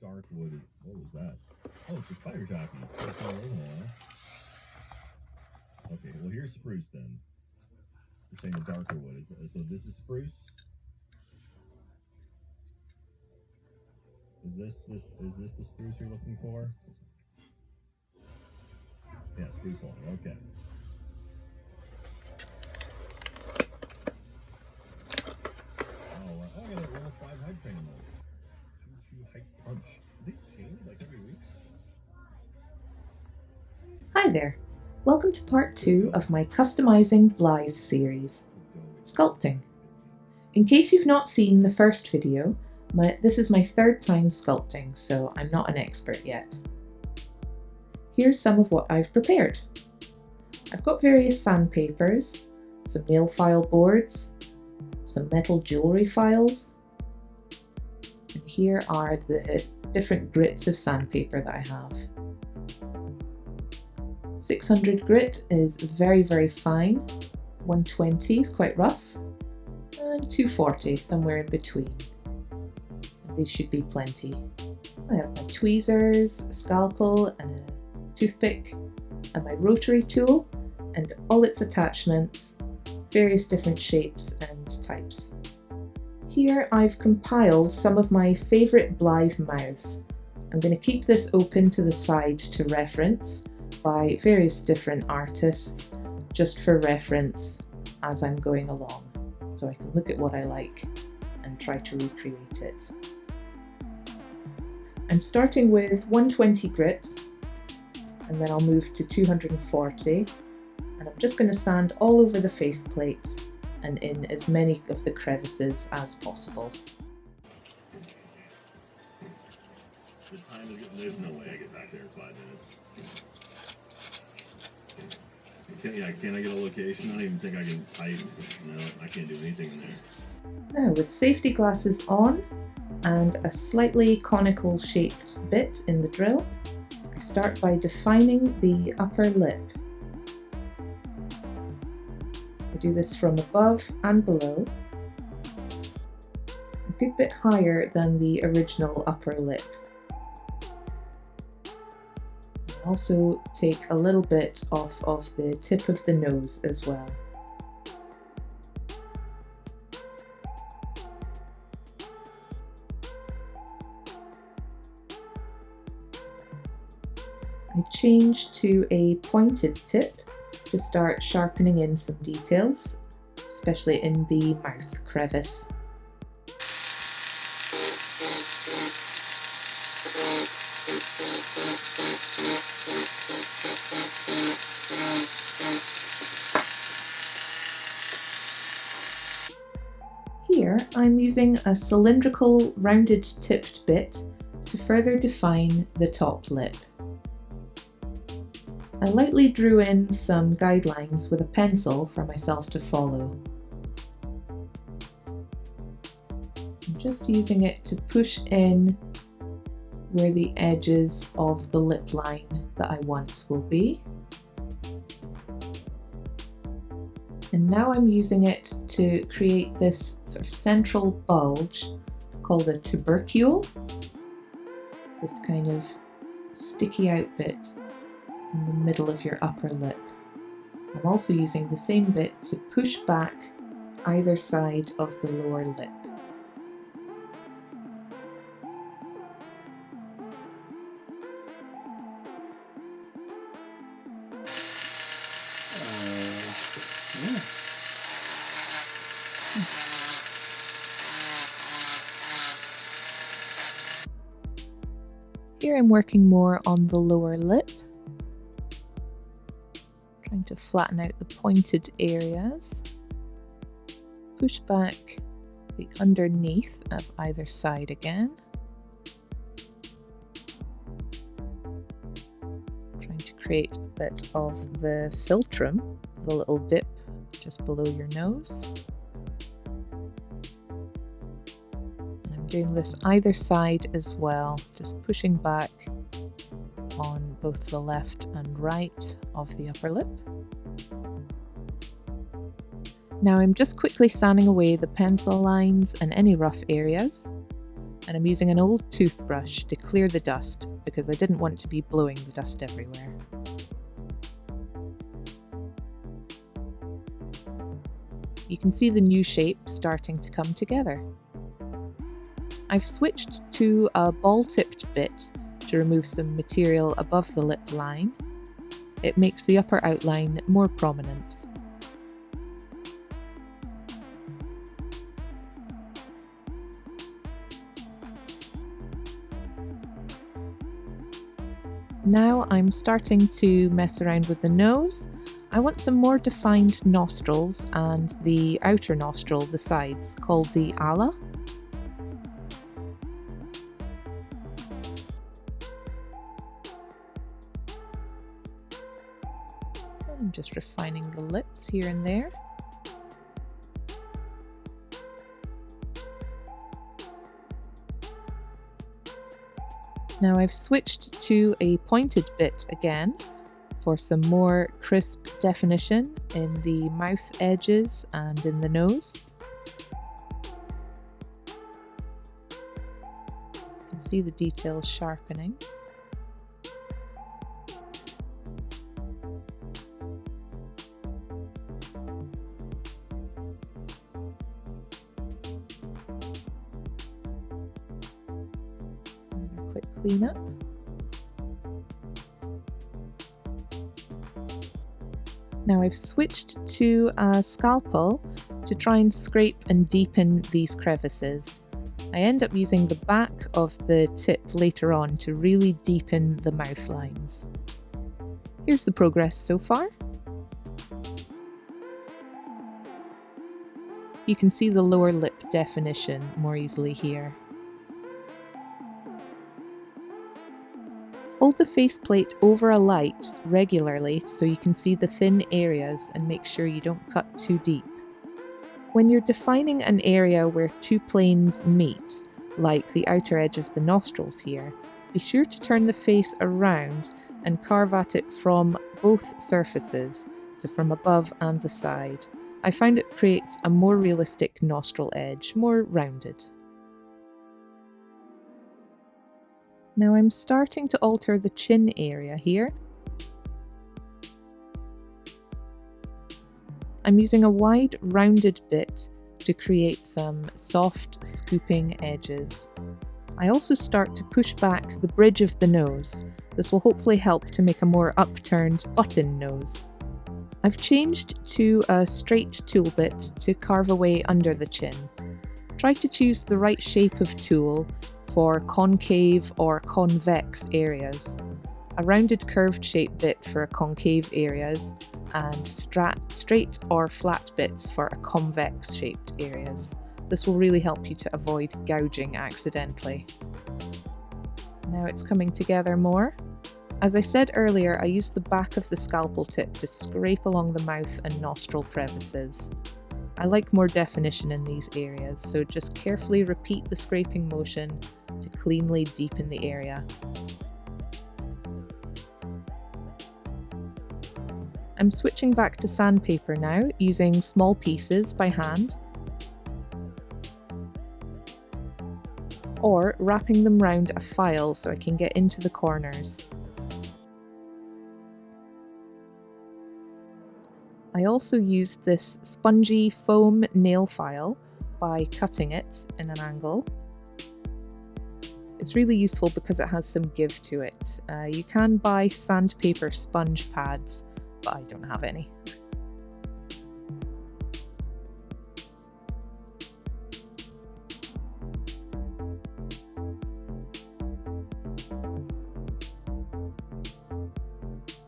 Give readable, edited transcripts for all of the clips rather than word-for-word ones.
dark wood. What was that? Oh, it's a spider jockey. Okay, well here's spruce then. You're saying the darker wood. So this is spruce? Is this the spruce you're looking for? Yeah, spruce one. Okay. Oh, I got a level 5 height training mode. 2 height punch. Do these change like every week? Hi there. Welcome to part 2 of my Customizing Blythe series, Sculpting. In case you've not seen the first video, this is my 3rd time sculpting, so I'm not an expert yet. Here's some of what I've prepared. I've got various sandpapers, some nail file boards, some metal jewellery files, and here are the different grits of sandpaper that I have. 600 grit is very, very fine, 120 is quite rough, and 240 somewhere in between. These should be plenty. I have my tweezers, a scalpel and a toothpick, and my rotary tool and all its attachments, various different shapes and types. Here I've compiled some of my favourite Blythe mouths. I'm going to keep this open to the side to reference by various different artists, just for reference as I'm going along, so I can look at what I like and try to recreate it. I'm starting with 120 grit, and then I'll move to 240, and I'm just going to sand all over the faceplate and in as many of the crevices as possible. The time is getting, there's no way I get back there in 5 minutes. Can I get a location? I don't even think I can type. No, I can't do anything in there. Now, with safety glasses on and a slightly conical shaped bit in the drill, I start by defining the upper lip. I do this from above and below, a good bit higher than the original upper lip. Also take a little bit off of the tip of the nose as well. I change to a pointed tip to start sharpening in some details, especially in the mouth crevice. Here I'm using a cylindrical rounded tipped bit to further define the top lip. I lightly drew in some guidelines with a pencil for myself to follow. I'm just using it to push in where the edges of the lip line that I want will be. And now I'm using it to create this sort of central bulge called a tubercle, this kind of sticky out bit in the middle of your upper lip. I'm also using the same bit to push back either side of the lower lip. Here I'm working more on the lower lip, trying to flatten out the pointed areas, push back the underneath of either side again, trying to create a bit of the philtrum, the little dip just below your nose. Doing this either side as well, just pushing back on both the left and right of the upper lip. Now I'm just quickly sanding away the pencil lines and any rough areas, And I'm using an old toothbrush to clear the dust because I didn't want to be blowing the dust everywhere. You can see the new shape starting to come together. I've switched to a ball-tipped bit to remove some material above the lip line. It makes the upper outline more prominent. Now I'm starting to mess around with the nose. I want some more defined nostrils and the outer nostril, the sides, called the ala. I'm just refining the lips here and there. Now I've switched to a pointed bit again for some more crisp definition in the mouth edges and in the nose. You can see the details sharpening. Another quick cleanup. Now I've switched to a scalpel to try and scrape and deepen these crevices. I end up using the back of the tip later on to really deepen the mouth lines. Here's the progress so far. You can see the lower lip definition more easily here. Hold the faceplate over a light regularly so you can see the thin areas and make sure you don't cut too deep. When you're defining an area where two planes meet, like the outer edge of the nostrils here, be sure to turn the face around and carve at it from both surfaces, so from above and the side. I find it creates a more realistic nostril edge, more rounded. Now I'm starting to alter the chin area here. I'm using a wide rounded bit to create some soft scooping edges. I also start to push back the bridge of the nose. This will hopefully help to make a more upturned button nose. I've changed to a straight tool bit to carve away under the chin. Try to choose the right shape of tool for concave or convex areas. A rounded curved shape bit for concave areas and straight or flat bits for convex shaped areas. This will really help you to avoid gouging accidentally. Now it's coming together more. As I said earlier, I used the back of the scalpel tip to scrape along the mouth and nostril crevices. I like more definition in these areas, so just carefully repeat the scraping motion to cleanly deepen the area. I'm switching back to sandpaper now, using small pieces by hand, or wrapping them round a file so I can get into the corners. I also used this spongy foam nail file by cutting it in an angle. It's really useful because it has some give to it. You can buy sandpaper sponge pads, but I don't have any.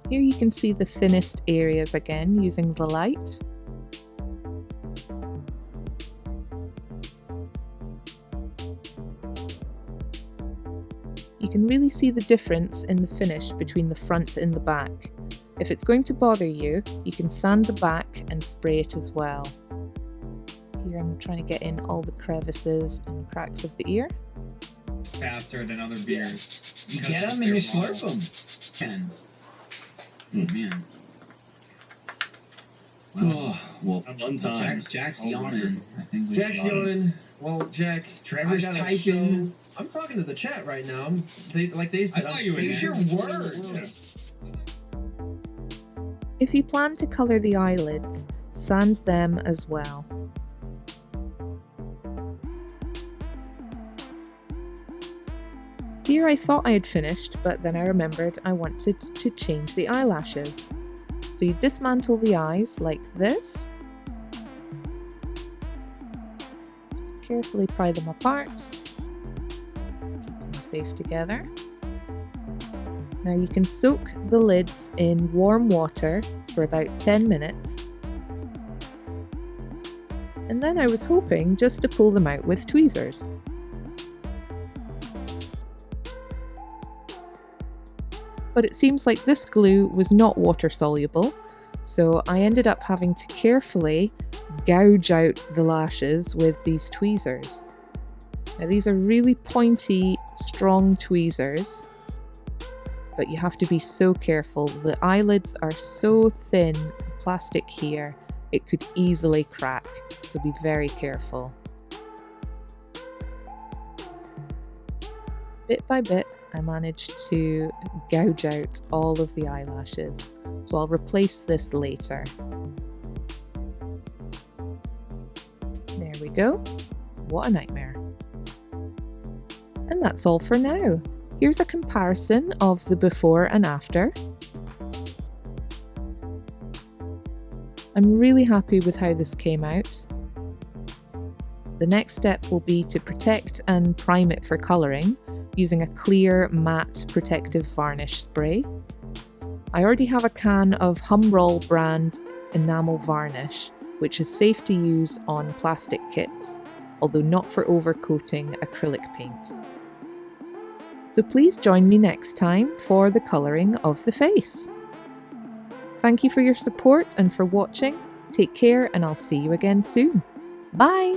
Here you can see the thinnest areas again using the light. You can really see the difference in the finish between the front and the back. If it's going to bother you, you can sand the back and spray it as well. Here I'm trying to get in all the crevices and cracks of the ear. Faster than other beers. You get them and you slurp them. Man. Oh, well, I'm untimed. Jack's Oh, yawning. I think we Jack's should- yawning. Well, Jack, Trevor's I gotta typing. show- I'm talking to the chat right now. They said, I saw you in use there. your words. Yeah. If you plan to colour the eyelids, sand them as well. Here I thought I had finished, but then I remembered I wanted to change the eyelashes. So you dismantle the eyes like this. Just carefully pry them apart. Keep them safe together. Now you can soak the lids in warm water for about 10 minutes. And then I was hoping just to pull them out with tweezers. But it seems like this glue was not water soluble, so I ended up having to carefully gouge out the lashes with these tweezers. Now these are really pointy, strong tweezers, but you have to be so careful. The eyelids are so thin, the plastic here, it could easily crack, so be very careful. Bit by bit, I managed to gouge out all of the eyelashes, so I'll replace this later. There we go. What a nightmare. And that's all for now. Here's a comparison of the before and after. I'm really happy with how this came out. The next step will be to protect and prime it for colouring using a clear matte protective varnish spray. I already have a can of Humbrol brand enamel varnish, which is safe to use on plastic kits, although not for overcoating acrylic paint. So please join me next time for the colouring of the face. Thank you for your support and for watching. Take care, and I'll see you again soon. Bye!